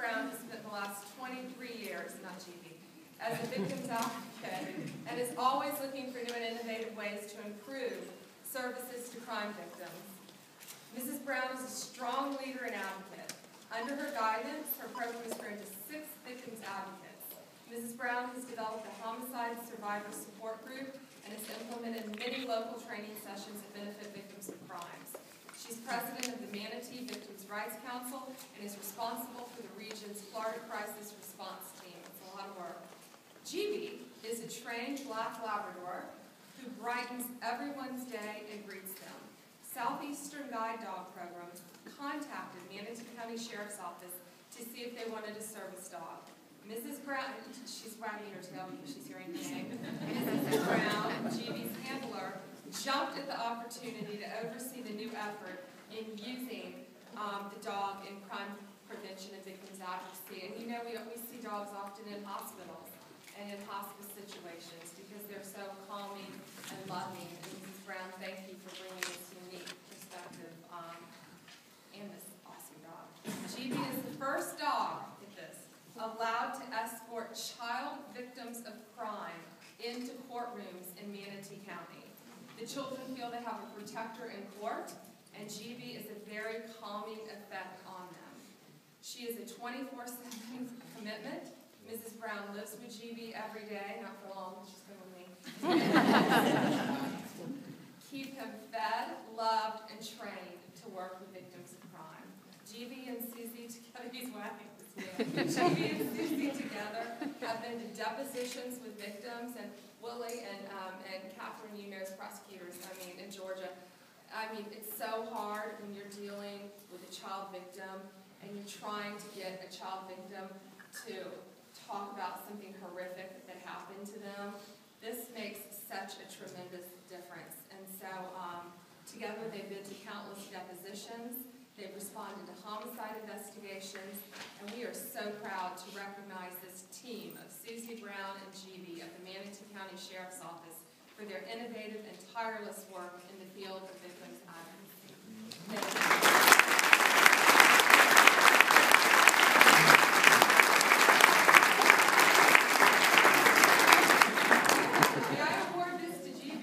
Brown has spent the last 23 years, not GB, as a victim's advocate and is always looking for new and innovative ways to improve services to crime victims. Mrs. Brown is a strong leader and advocate. Under her guidance, her program has grown to 6 victims advocates. Mrs. Brown has developed a homicide survivor support group and has implemented many local training sessions that benefit victims of crimes. She's president of the Manatee Victims' Rights Council and is responsible for the region's Florida Crisis Response Team. It's a lot of work. GB is a trained black Labrador who brightens everyone's day and greets them. Southeastern Guide Dog Program contacted Manatee County Sheriff's Office to see if they wanted a service dog. Mrs. Brown, she's wagging her tail because she's hearing the name. Mrs. Brown, GB's handler, jumped at the opportunity to oversee the new effort in using the dog in crime prevention and victims advocacy. And you know, we see dogs often in hospitals and in hospice situations because they're so calming and loving. And Mrs. Brown, thank you for bringing this unique perspective and this awesome dog. GB is the first dog, get this, allowed to escort child victims of crime into courtrooms in Manatee County. The children feel they have a protector in court, and GB is a very calming effect on them. She is a 24/7 commitment. Mrs. Brown lives with GB every day, not for long, she's been with me. Keep him fed, loved, and trained to work with victims of crime. GB and Susie together, he's wagging his tail. GB and Susie together have been to depositions with victims, and Willie and Catherine, you know, as prosecutors, in Georgia. It's so hard when you're dealing with a child victim and you're trying to get a child victim to talk about something horrific that happened to them. This makes such a tremendous difference. And so together they've been to countless depositions. They've responded to homicide investigations, and we are so proud to recognize this team of Susie Brown and GB of the Manatee County Sheriff's Office for their innovative and tireless work in the field of victims advocacy. Thank you. May I award this to GB?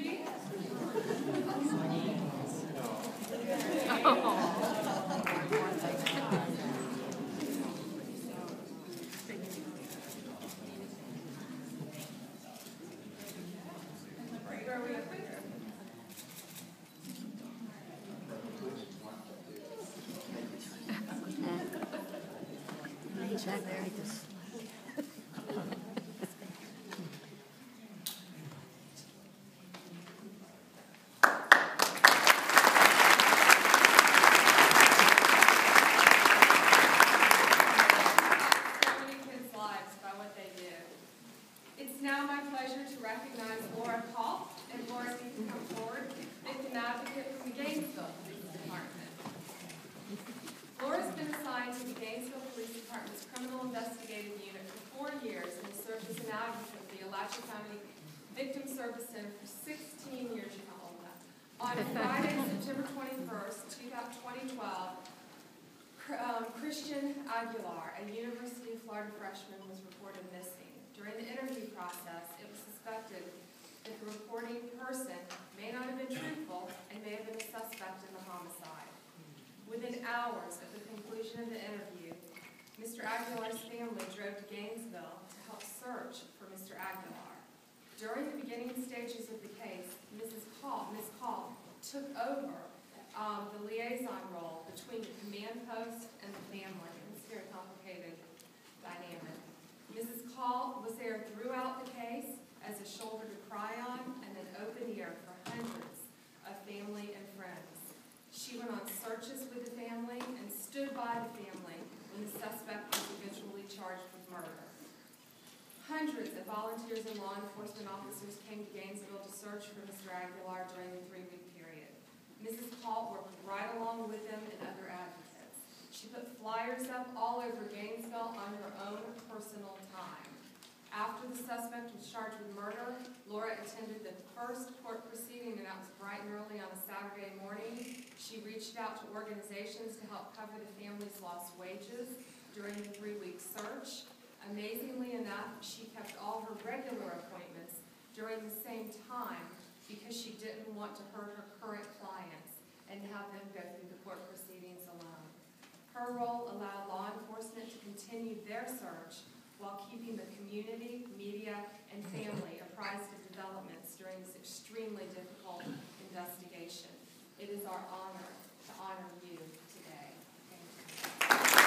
Victim Service Center for 16 years. You know all that. On Friday, September 21st, 2012, Christian Aguilar, a University of Florida freshman, was reported missing. During the interview process, it was suspected that the reporting person may not have been truthful and may have been a suspect in the homicide. Within hours of the conclusion of the interview, Mr. Aguilar's family drove to Gainesville to help search for Mr. Aguilar. During the beginning stages of the case, Ms. Call took over the liaison role between the command post and the family. It's a very complicated dynamic. Mrs. Call was there throughout the case as a shoulder to cry on and an open ear for hundreds of family and friends. She went on searches with the family and stood by the family when the suspect was eventually charged with murder. Hundreds of volunteers and law enforcement officers came to Gainesville to search for Mr. Aguilar during the 3-week period. Mrs. Call worked right along with them and other advocates. She put flyers up all over Gainesville on her own personal time. After the suspect was charged with murder, Laura attended the first court proceeding, and that was bright and early on a Saturday morning. She reached out to organizations to help cover the family's lost wages. during the 3-week search. Amazingly enough, she kept all her regular appointments during the same time because she didn't want to hurt her current clients and have them go through the court proceedings alone. Her role allowed law enforcement to continue their search while keeping the community, media, and family apprised of developments during this extremely difficult investigation. It is our honor to honor you today. Thank you.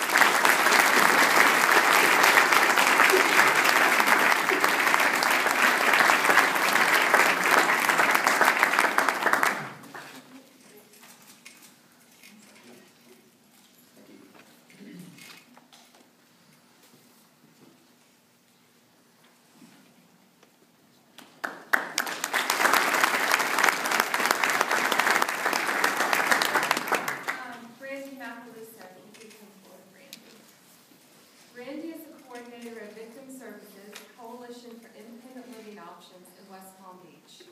Brandy is a coordinator of Victim Services, Coalition for Independent Living Options in West Palm Beach.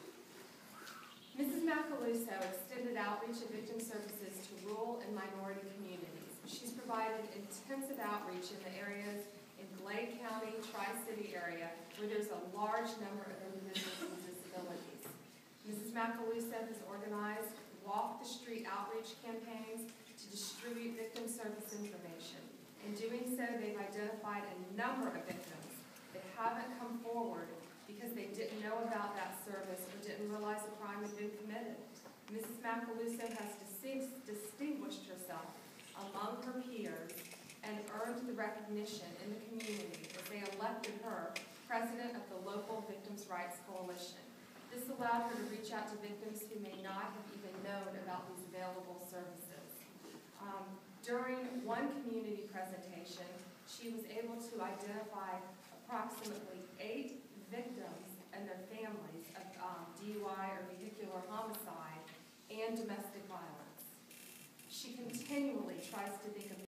Mrs. Macaluso extended outreach of Victim Services to rural and minority communities. She's provided intensive outreach in the areas in Glade County, Tri-City area, where there's a large number of individuals with disabilities. Mrs. Macaluso has organized Walk the Street outreach campaigns to distribute victim service information. In doing so, they've identified a number of victims that haven't come forward because they didn't know about that service or didn't realize a crime had been committed. Mrs. Macaluso has distinguished herself among her peers and earned the recognition in the community as they elected her president of the local Victims' Rights Coalition. This allowed her to reach out to victims who may not have even known about these available services. During one community presentation, she was able to identify approximately 8 victims and their families of DUI or vehicular homicide and domestic violence. She continually tries to think of